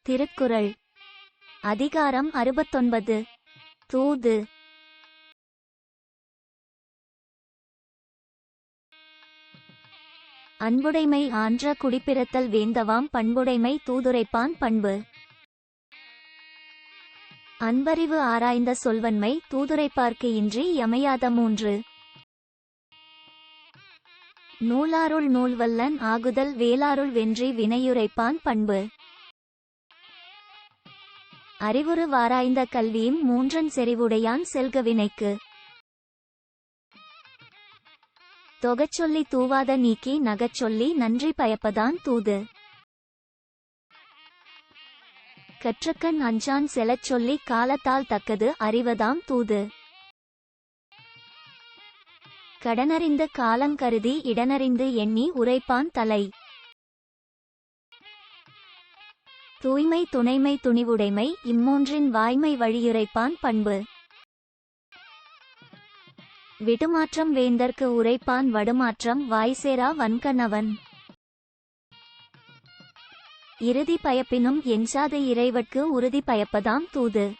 திருக்குறள் அதிகாரம் 69 தூது. அன்புடைமை ஆன்ற குடிப்பிறத்தல் வேந்தவாம் பண்புடைமை தூதுரைப்பான் பண்பு. அன்பறிவு ஆராய்ந்த சொல்வன்மை தூதுரைப்பார்க்கு இன்றி யமையாத மூன்று. நூலாருள் நூல்வல்லன் ஆகுதல் வேலாருள் வென்றி வினையுரைப்பான் பண்பு. அறிவுறு வாராய்ந்த கல்வியும் மூன்றன் செறிவுடையான் செல்க வினைக்கு. தொகச்சொல்லி தூவாத நீக்கி நகச்சொல்லி நன்றி பயப்பதான் தூது. கற்றக்கண் அஞ்சான் செலச் சொல்லி காலத்தால் தக்கது அறிவதாம் தூது. கடனறிந்து காலம் கருதி இடனறிந்து எண்ணி உரைப்பான் தலை. தூய்மை துணைமை துணிவுடைமை இம்மூன்றின் வாய்மை வழியுரைப்பான் பண்பு. விடுமாற்றம் வேந்தர்க்கு உரைப்பான் வடுமாற்றம் வாய்சேரா வன்கணவன். இறுதி பயப்பினும் எஞ்சாது இறைவற்கு உறுதி பயப்பதாம் தூது.